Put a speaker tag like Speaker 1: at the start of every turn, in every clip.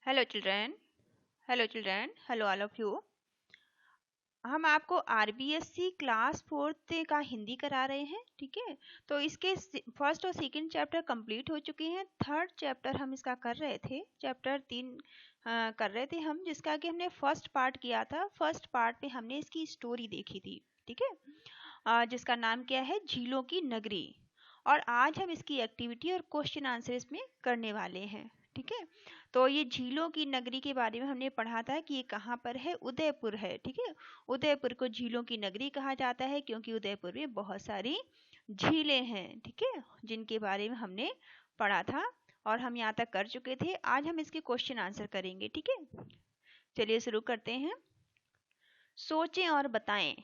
Speaker 1: Hello children, hello all of you. हम आपको RBSC class 4th का हिंदी करा रहे हैं, ठीक है। तो इसके फर्स्ट और सेकंड चैप्टर कंप्लीट हो चुके हैं। थर्ड चैप्टर हम इसका कर रहे थे, चैप्टर 3 कर रहे थे हम, जिसका कि हमने फर्स्ट पार्ट किया था। फर्स्ट पार्ट में हमने इसकी स्टोरी देखी थी, ठीक है, जिसका नाम क्या है, झीलों की नगरी। और आज हम इसकी एक्टिविटी और क्वेश्चन आंसर इसमें करने वाले हैं, ठीक है। तो ये झीलों की नगरी के बारे में हमने पढ़ा था कि ये कहाँ पर है, उदयपुर है, ठीक है। उदयपुर को झीलों की नगरी कहा जाता है क्योंकि उदयपुर में बहुत सारी झीलें हैं, ठीक है, जिनके बारे में हमने पढ़ा था और हम यहाँ तक कर चुके थे। आज हम इसके क्वेश्चन आंसर करेंगे, ठीक है। चलिए शुरू करते हैं। सोचें और बताएं,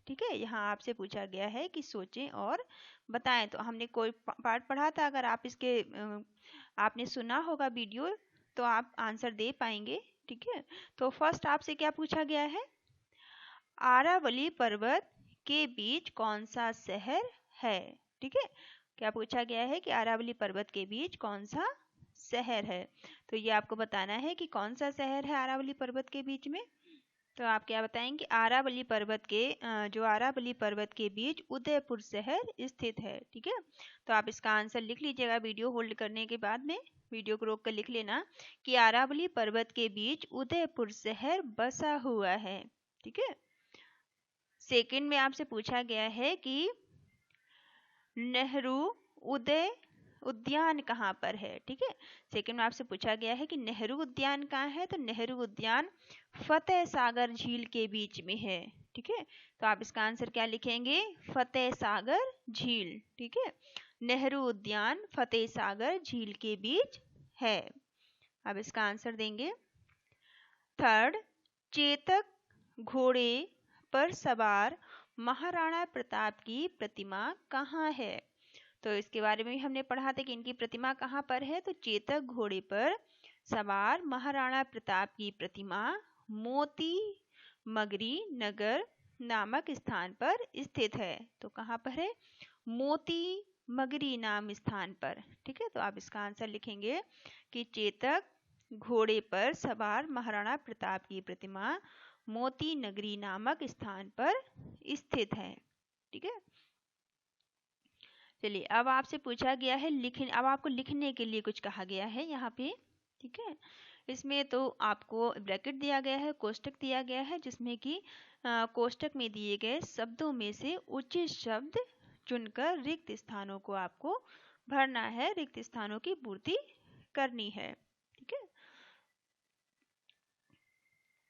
Speaker 1: ठीक है। यहाँ आपसे पूछा गया है कि सोचें और बताएं। तो हमने कोई पार्ट पढ़ा था, अगर आप इसके आपने सुना होगा वीडियो तो आप आंसर दे पाएंगे, ठीक है। तो फर्स्ट आपसे क्या पूछा गया है, आरावली पर्वत के बीच कौन सा शहर है, ठीक है। क्या पूछा गया है कि आरावली पर्वत के बीच कौन सा शहर है। तो ये आपको बताना है कि कौन सा शहर है आरावली पर्वत के बीच में। तो आप क्या बताएंगे, आरावली पर्वत के जो आरावली पर्वत के बीच उदयपुर शहर स्थित है, ठीक है। तो आप इसका आंसर लिख लीजिएगा वीडियो होल्ड करने के बाद में, वीडियो को रोक कर लिख लेना कि आरावली पर्वत के बीच उदयपुर शहर बसा हुआ है, ठीक है। सेकंड में आपसे पूछा गया है कि नेहरू उदय उद्यान कहाँ पर है, ठीक है। सेकंड में आपसे पूछा गया है कि नेहरू उद्यान कहाँ है। तो नेहरू उद्यान फतेह सागर झील के बीच में है, ठीक है। तो आप इसका आंसर क्या लिखेंगे, फतेह सागर झील, ठीक है। नेहरू उद्यान फतेह सागर झील के बीच है। अब इसका आंसर देंगे। थर्ड, चेतक घोड़े पर सवार महाराणा प्रताप की प्रतिमा कहाँ है। तो इसके बारे में भी हमने पढ़ा था कि इनकी प्रतिमा कहाँ पर है। तो चेतक घोड़े पर सवार महाराणा प्रताप की प्रतिमा मोती मगरी नगर नामक स्थान पर स्थित है। तो कहाँ पर है, मोती मगरी नाम स्थान पर, ठीक है। तो आप इसका आंसर लिखेंगे कि चेतक घोड़े पर सवार महाराणा प्रताप की प्रतिमा मोती नगरी नामक स्थान पर स्थित है, ठीक है। चलिए अब आपसे पूछा गया है अब आपको लिखने के लिए कुछ कहा गया है यहाँ पे, ठीक है। इसमें तो आपको ब्रैकेट दिया गया है, कोष्टक दिया गया है, जिसमें कि कोष्टक में दिए गए शब्दों में से उचित शब्द चुनकर रिक्त स्थानों को आपको भरना है, रिक्त स्थानों की पूर्ति करनी है, ठीक है।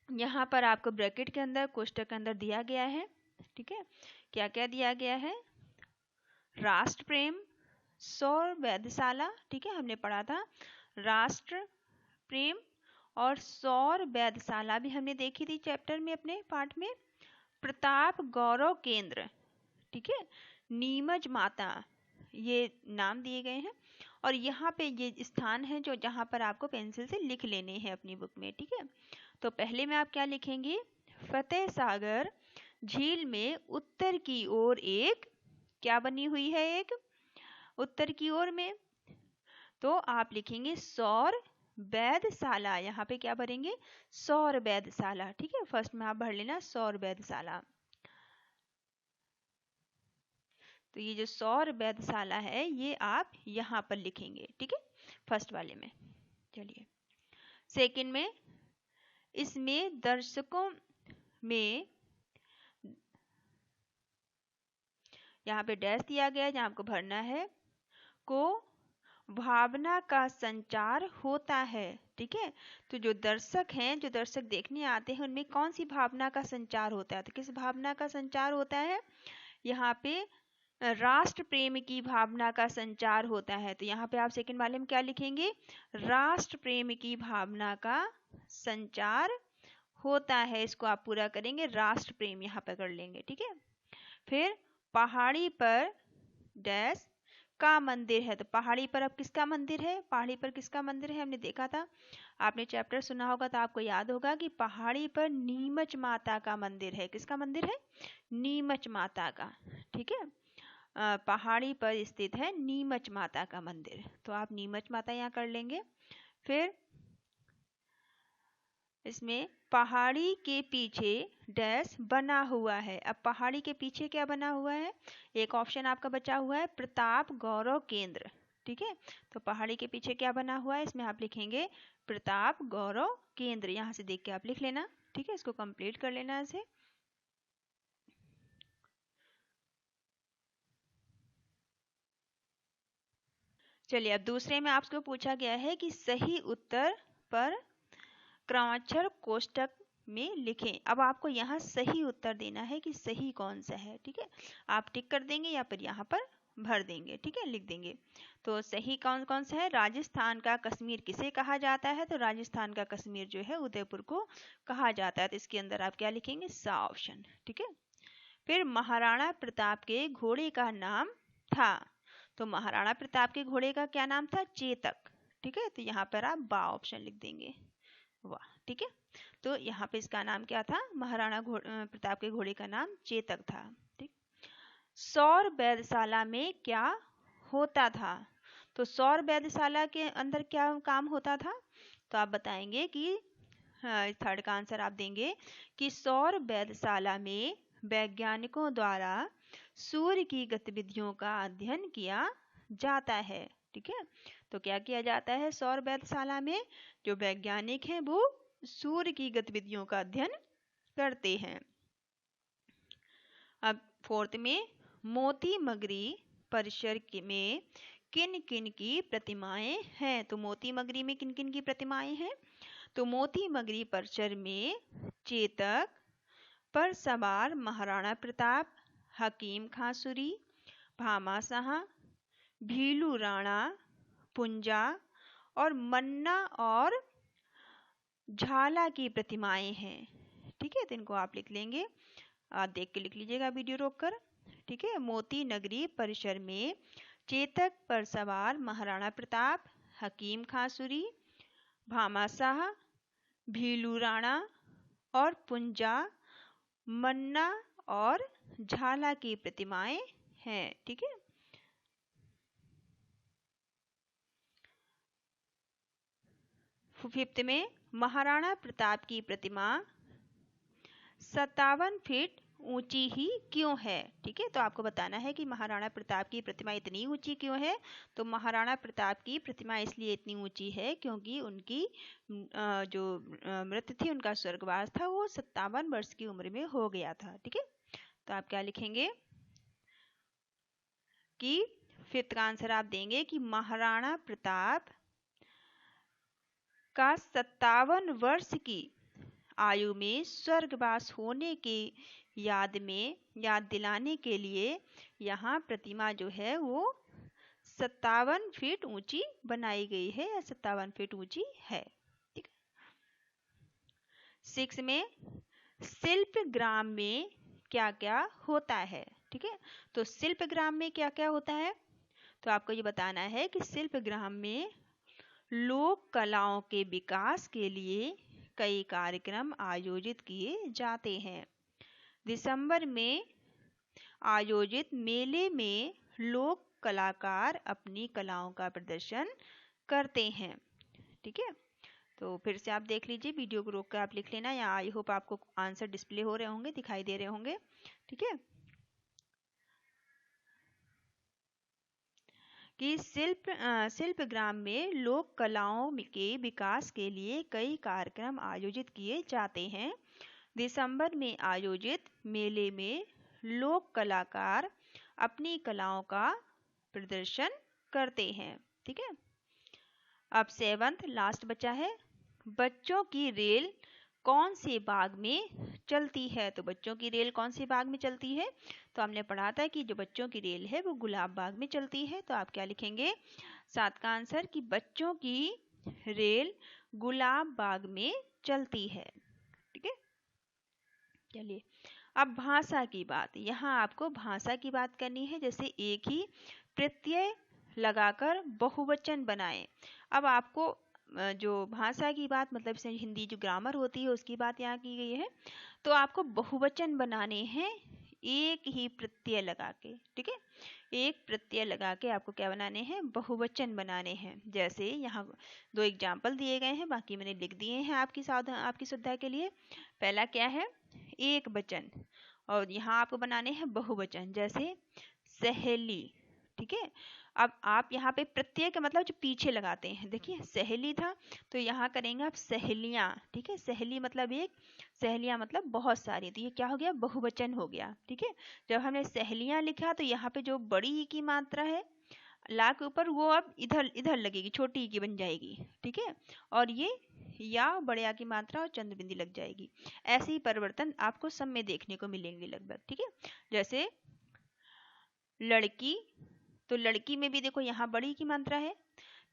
Speaker 1: यहाँ पर आपको ब्रैकेट के अंदर कोष्टक के अंदर दिया गया है, ठीक है। क्या क्या दिया गया है, राष्ट्र प्रेम, सौर वैधशाला, ठीक है, हमने पढ़ा था राष्ट्र प्रेम और सौर वैधशाला भी हमने देखी थी चैप्टर में अपने पाठ में। प्रताप गौरव केंद्र, ठीक है, नीमच माता, ये नाम दिए गए हैं। और यहाँ पे ये स्थान है जो जहाँ पर आपको पेंसिल से लिख लेने हैं अपनी बुक में, ठीक है। तो पहले में आप क्या लिखेंगे, फतेह सागर झील में उत्तर की ओर एक क्या बनी हुई है, एक उत्तर की ओर में, तो आप लिखेंगे सौर वैधशाला। यहाँ पे क्या भरेंगे, सौर वैधशाला, ठीक है। फर्स्ट में आप भर लेना सौर वैधशाला। तो ये जो सौर वैधशाला है ये आप यहाँ पर लिखेंगे, ठीक है, फर्स्ट वाले में। चलिए सेकंड में, इसमें दर्शकों में, यहाँ पे डैश दिया गया है जहाँ आपको भरना है, को भावना का संचार होता है, ठीक है। तो जो दर्शक हैं, जो दर्शक देखने आते हैं, उनमें कौन सी भावना का संचार होता है। तो किस भावना का संचार होता है, यहाँ पे राष्ट्र प्रेम की भावना का संचार होता है। तो यहाँ पे आप सेकंड वाले में क्या लिखेंगे, राष्ट्र प्रेम की भावना का संचार होता है। इसको आप पूरा करेंगे, राष्ट्र प्रेम यहाँ पर कर लेंगे, ठीक है। फिर पहाड़ी पर डैश का मंदिर है। तो पहाड़ी पर अब किसका मंदिर है, पहाड़ी पर किसका मंदिर है, हमने देखा था, आपने चैप्टर सुना होगा तो आपको याद होगा कि पहाड़ी पर नीमच माता का मंदिर है। किसका मंदिर है, नीमच माता का, ठीक है। पहाड़ी पर स्थित है नीमच माता का मंदिर। तो आप नीमच माता यहाँ कर लेंगे। फिर इसमें पहाड़ी के पीछे डैश बना हुआ है। अब पहाड़ी के पीछे क्या बना हुआ है? एक ऑप्शन आपका बचा हुआ है प्रताप गौरव केंद्र। ठीक है, तो पहाड़ी के पीछे क्या बना हुआ है, इसमें आप लिखेंगे प्रताप गौरव केंद्र। यहाँ से देख के आप लिख लेना। ठीक है, इसको कंप्लीट कर लेना ऐसे। चलिए, अब दूसरे में आपको पूछा गया है कि सही उत्तर पर क्रमाक्षर कोष्ठक में लिखें। अब आपको यहाँ सही उत्तर देना है कि सही कौन सा है। ठीक है, आप टिक कर देंगे या फिर यहाँ पर भर देंगे। ठीक है, लिख देंगे। तो सही कौन कौन सा है? राजस्थान का कश्मीर किसे कहा जाता है? तो राजस्थान का कश्मीर जो है उदयपुर को कहा जाता है। तो इसके अंदर आप क्या लिखेंगे? सा ऑप्शन। ठीक है, फिर महाराणा प्रताप के घोड़े का नाम था। तो महाराणा प्रताप के घोड़े का क्या नाम था? चेतक। ठीक है, तो यहाँ पर आप बा ऑप्शन लिख देंगे। वाह, ठीक है, तो यहाँ पे इसका नाम क्या था? महाराणा प्रताप के घोड़े का नाम चेतक था। ठीक, सौर वेधशाला में क्या होता था? तो सौर वेधशाला के अंदर क्या काम होता था? तो आप बताएंगे कि थर्ड का आंसर आप देंगे कि सौर वेधशाला में वैज्ञानिकों द्वारा सूर्य की गतिविधियों का अध्ययन किया जाता है। ठीक है, तो क्या किया जाता है सौर वेधशाला में? जो वैज्ञानिक हैं वो सूर्य की गतिविधियों का अध्ययन करते हैं। अब फोर्थ में मोती मगरी परिसर में किन किन की प्रतिमाएं हैं? तो मोती मगरी में किन किन की प्रतिमाएं हैं? तो मोती मगरी परिसर में चेतक पर सवार महाराणा प्रताप, हकीम खां सूरी, भामाशाह, भीलू राणा, पुंजा और मन्ना और झाला की प्रतिमाएं हैं। ठीक है, तो इनको आप लिख लेंगे। आप देख के लिख लीजिएगा वीडियो रोककर। ठीक है, मोती नगरी परिसर में चेतक पर सवार महाराणा प्रताप, हकीम खां सूरी, भामाशाह, भीलू राणा और पुंजा, मन्ना और झाला की प्रतिमाएं हैं। ठीक है, फिफ्थ में महाराणा प्रताप की प्रतिमा 57 फीट ऊंची ही क्यों है? ठीक है, तो आपको बताना है कि महाराणा प्रताप की प्रतिमा इतनी ऊंची क्यों है। तो महाराणा प्रताप की प्रतिमा इसलिए इतनी ऊंची है क्योंकि उनकी जो मृत्यु थी, उनका स्वर्गवास था, वो 57 वर्ष की उम्र में हो गया था। ठीक है, तो आप क्या लिखेंगे कि फिफ्थ का आंसर आप देंगे कि महाराणा प्रताप का 57 वर्ष की आयु में स्वर्गवास होने की याद दिलाने के लिए यहाँ प्रतिमा जो है वो 57 फीट ऊंची बनाई गई है या 57 फीट ऊंची है। ठीक है, 6 में शिल्पग्राम में क्या क्या होता है? ठीक है, तो शिल्पग्राम में क्या क्या होता है? तो आपको ये बताना है कि शिल्पग्राम में लोक कलाओं के विकास के लिए कई कार्यक्रम आयोजित किए जाते हैं। दिसंबर में आयोजित मेले में लोक कलाकार अपनी कलाओं का प्रदर्शन करते हैं। ठीक है, तो फिर से आप देख लीजिए, वीडियो को रोक कर आप लिख लेना, या आई होप आपको आंसर डिस्प्ले हो रहे होंगे, दिखाई दे रहे होंगे। ठीक है, कि शिल्पग्राम में लोक कलाओं के विकास के लिए कई कार्यक्रम आयोजित किए जाते हैं। दिसंबर में आयोजित मेले में लोक कलाकार अपनी कलाओं का प्रदर्शन करते हैं। ठीक है, अब 7th लास्ट बचा है, बच्चों की रेल कौन से बाग में चलती है? तो बच्चों की रेल कौन से बाग में चलती है? तो हमने पढ़ा था कि जो बच्चों की रेल है वो गुलाब बाग में चलती है। तो आप क्या लिखेंगे 7 का आंसर कि बच्चों की रेल गुलाब बाग में चलती है। ठीक है, चलिए अब भाषा की बात। यहाँ आपको भाषा की बात करनी है। जैसे एक ही प्रत्यय लगाकर बहुवचन बनाएं। अब आपको जो भाषा की बात, मतलब से हिंदी जो ग्रामर होती है उसकी बात यहाँ की गई है। तो आपको बहुवचन बनाने हैं एक ही प्रत्यय लगा के, ठीक है, एक प्रत्यय लगा के आपको क्या बनाने हैं, बहुवचन बनाने हैं। जैसे यहाँ 2 एग्जाम्पल दिए गए हैं, बाकी मैंने लिख दिए हैं आपकी सुविधा के लिए। पहला क्या है, एक वचन, और यहाँ आपको बनाने हैं बहुवचन, जैसे सहेली, ठीक है। अब आप यहाँ पे प्रत्यय का मतलब जो पीछे लगाते हैं, देखिए सहेली था तो यहाँ करेंगे आप सहेलियाँ, ठीक है। सहेली मतलब एक, सहेलियाँ मतलब बहुत सारी, तो ये क्या हो गया, बहुवचन हो गया, ठीक है। जब हमने सहेलियाँ लिखा तो यहाँ पे जो बड़ी ई की मात्रा है ला के ऊपर, वो अब इधर इधर लगेगी, छोटी ई की बन जाएगी, ठीक है। और ये या बड़े आ की मात्रा और चंद्र बिंदी लग जाएगी। ऐसे ही परिवर्तन आपको सब में देखने को मिलेंगे लगभग, ठीक है। जैसे लड़की, तो लड़की में भी देखो यहाँ बड़ी की मात्रा है।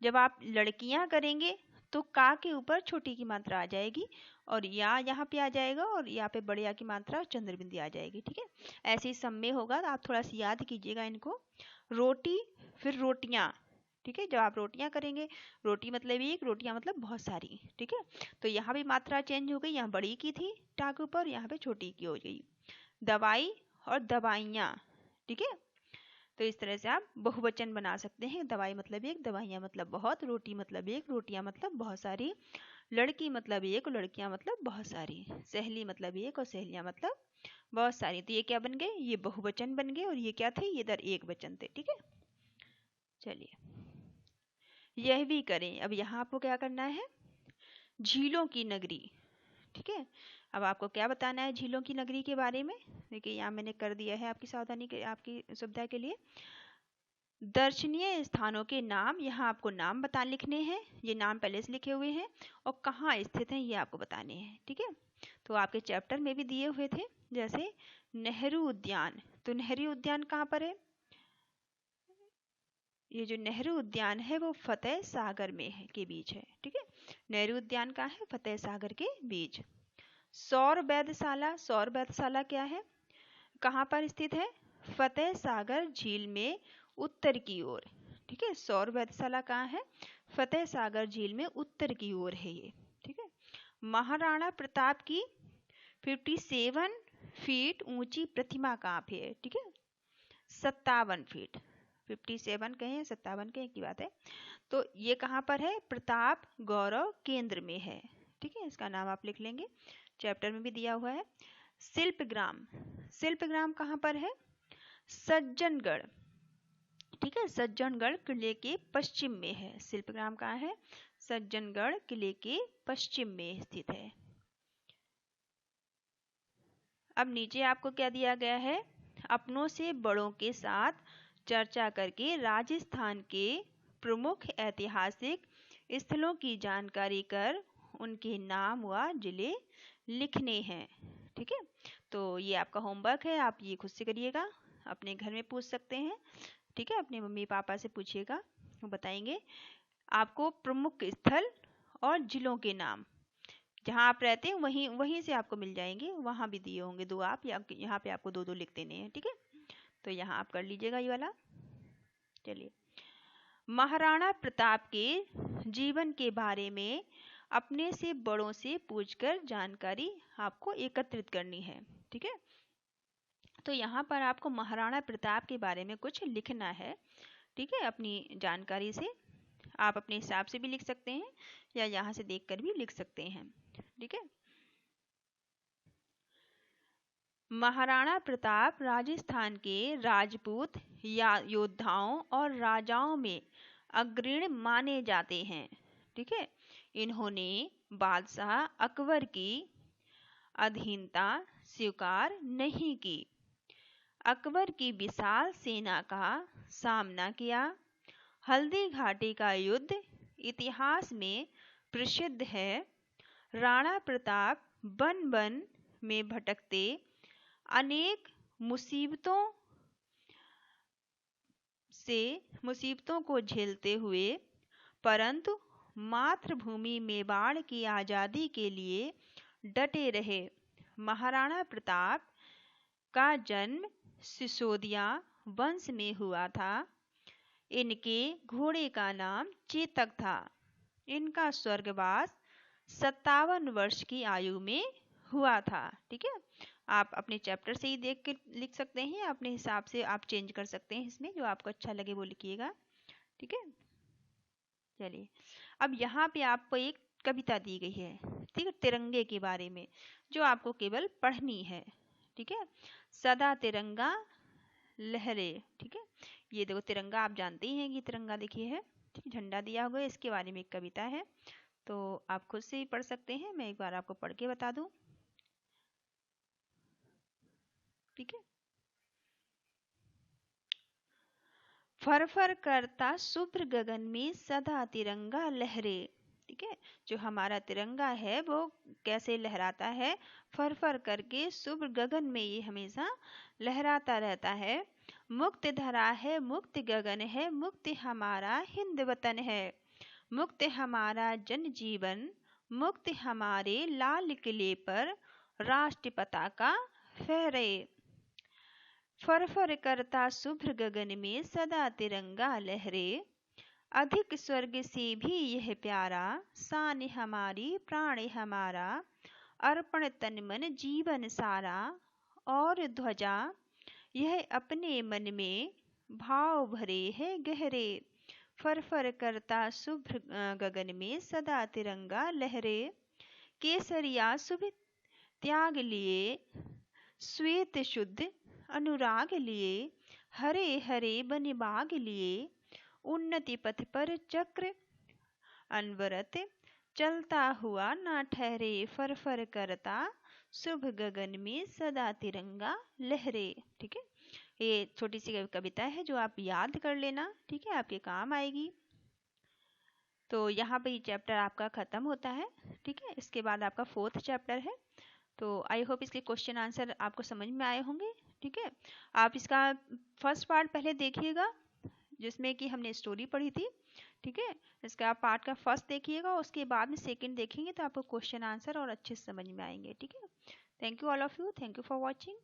Speaker 1: जब आप लड़कियां करेंगे तो का के ऊपर छोटी की मात्रा आ जाएगी, और या यहाँ पे आ जाएगा, और यहाँ पे बड़े या की मात्रा और चंद्र बिंदी आ जाएगी, ठीक है। ऐसे ही सब में होगा, तो आप थोड़ा सा याद कीजिएगा इनको। रोटी, फिर रोटियां, ठीक है। जब आप रोटियां करेंगे, रोटी मतलब एक, रोटियां मतलब बहुत सारी, ठीक है। तो यहाँ भी मात्रा चेंज हो गई, यहाँ बड़ी की थी टा के ऊपर, यहाँ पे छोटी की हो गई। दवाई और दवाइयाँ, ठीक है। तो इस तरह से आप बहुवचन बना सकते हैं। दवाई मतलब एक, दवाइयाँ मतलब बहुत, रोटी मतलब एक, रोटियां मतलब बहुत सारी, लड़की मतलब एक, लड़कियां मतलब बहुत सारी, सहेली मतलब एक और सहेलियां मतलब बहुत सारी। तो ये क्या बन गए, ये बहुवचन बन गए, और ये क्या थे, ये इधर एक वचन थे, ठीक है। चलिए यह भी करें। अब यहाँ आपको क्या करना है, झीलों की नगरी, ठीक है। अब आपको क्या बताना है झीलों की नगरी के बारे में, देखिए यहाँ मैंने कर दिया है आपकी सावधानी के, आपकी सुविधा के लिए। दर्शनीय स्थानों के नाम, यहाँ आपको नाम बता लिखने हैं, ये नाम पहले से लिखे हुए हैं, और कहाँ स्थित हैं ये आपको बताने हैं, ठीक है। तो आपके चैप्टर में भी दिए हुए थे, जैसे नेहरू उद्यान, तो नेहरू उद्यान कहाँ पर है, ये जो नेहरू उद्यान है वो फतेह सागर में है, के बीच है, ठीक है। नेहरू उद्यान कहाँ है, फतेह सागर के बीच। सौर वेधशाला, सौर वेधशाला क्या है, कहाँ पर स्थित है, फतेह सागर झील में उत्तर की ओर, ठीक है। सौर वेधशाला कहाँ है, फतेह सागर झील में उत्तर की ओर है ये, ठीक है। महाराणा प्रताप की 57 फीट ऊंची प्रतिमा कहाँ पे है, ठीक है, 57 फीट, 57 कहें 57 कहें की बात है। तो ये कहाँ पर है, प्रताप गौरव केंद्र में है, ठीक है। इसका नाम आप लिख लेंगे, चैप्टर में भी दिया हुआ है। शिल्पग्राम, शिल्पग्राम कहाँ पर है, सज्जनगढ़, ठीक है, सज्जनगढ़ किले के पश्चिम में है। शिल्पग्राम कहाँ है, सज्जनगढ़ किले के पश्चिम में स्थित है। अब नीचे आपको क्या दिया गया है, अपनों से बड़ों के साथ चर्चा करके राजस्थान के प्रमुख ऐतिहासिक स्थलों की जानकारी कर उनके नाम व जिले लिखने हैं, ठीक है। तो ये आपका होमवर्क है, आप ये खुद से करिएगा, अपने घर में पूछ सकते हैं, ठीक है। अपने मम्मी पापा से पूछिएगा, वो बताएंगे आपको प्रमुख स्थल और जिलों के नाम, जहाँ आप रहते हैं वहीं वहीं से आपको मिल जाएंगे, वहाँ भी दिए होंगे दो, आप या यहाँ पे आपको 2-2 लिख देने हैं, ठीक है। तो यहाँ आप कर लीजिएगा ये वाला। चलिए, महाराणा प्रताप के जीवन के बारे में अपने से बड़ों से पूछकर जानकारी आपको एकत्रित करनी है, ठीक है। तो यहाँ पर आपको महाराणा प्रताप के बारे में कुछ लिखना है, ठीक है, अपनी जानकारी से। आप अपने हिसाब से भी लिख सकते हैं या यहाँ से देखकर भी लिख सकते हैं, ठीक है। महाराणा प्रताप राजस्थान के राजपूत या योद्धाओं और राजाओं में अग्रणी माने जाते हैं, ठीक है। इन्होंने बादशाह अकबर की अधीनता स्वीकार नहीं की, अकबर की विशाल सेना का सामना किया। हल्दी घाटी का युद्ध इतिहास में प्रसिद्ध है। राणा प्रताप वन वन में भटकते अनेक मुसीबतों को झेलते हुए, परंतु मातृभूमि मेवाड़ की आज़ादी के लिए डटे रहे। महाराणा प्रताप का जन्म सिसोदिया वंश में हुआ था। इनके घोड़े का नाम चेतक था। इनका स्वर्गवास 57 वर्ष की आयु में हुआ था। ठीक है, आप अपने चैप्टर से ही देख के लिख सकते हैं, अपने हिसाब से आप चेंज कर सकते हैं इसमें, जो आपको अच्छा लगे वो लिखिएगा। ठीक है, चलिए अब यहाँ पे आपको एक कविता दी गई है, ठीक है, तिरंगे के बारे में, जो आपको केवल पढ़नी है। ठीक है, सदा तिरंगा लहरे। ठीक है, ये देखो तिरंगा आप जानते ही हैं कि तिरंगा देखिए है, ठीक है, झंडा दिया हुआ है, इसके बारे में एक कविता है, तो आप खुद से ही पढ़ सकते हैं, मैं एक बार आपको पढ़ के बता दूं। ठीक है, फर फर करता शुभ्र गगन में सदा तिरंगा लहरे। ठीक है, जो हमारा तिरंगा है वो कैसे लहराता है, फर फर करके शुभ्र गगन में ये हमेशा लहराता रहता है। मुक्त धरा है मुक्त गगन है, मुक्त हमारा हिंद वतन है, मुक्त हमारा जन जीवन, मुक्त हमारे लाल किले पर राष्ट्र पताका फहरे। फर फर करता शुभ्र गगन में सदा तिरंगा लहरे, अधिक स्वर्ग से भी यह प्यारा, शान हमारी प्राण हमारा, अर्पण तन मन जीवन सारा, और ध्वजा यह अपने मन में भाव भरे है गहरे। फर फर करता शुभ्र गगन में सदा तिरंगा लहरे, केसरिया शुभ त्याग लिए, श्वेत शुद्ध अनुराग लिए, हरे हरे वन बाग लिए, उन्नति पथ पर चक्र अनवरत चलता हुआ ना ठहरे। फर फर करता शुभ गगन में सदा तिरंगा लहरे। ठीक है, ये छोटी सी कविता है जो आप याद कर लेना, ठीक है, आपके काम आएगी। तो यहाँ पे ये चैप्टर आपका खत्म होता है। ठीक है, इसके बाद आपका 4th चैप्टर है। तो आई होप इसके क्वेश्चन आंसर आपको समझ में आए होंगे। ठीक है, आप इसका फर्स्ट पार्ट पहले देखिएगा, जिसमें कि हमने स्टोरी पढ़ी थी। ठीक है, इसका पार्ट का फर्स्ट देखिएगा, उसके बाद में सेकंड देखेंगे तो आपको क्वेश्चन आंसर और अच्छे से समझ में आएंगे। ठीक है, thank you all of you, thank you for watching.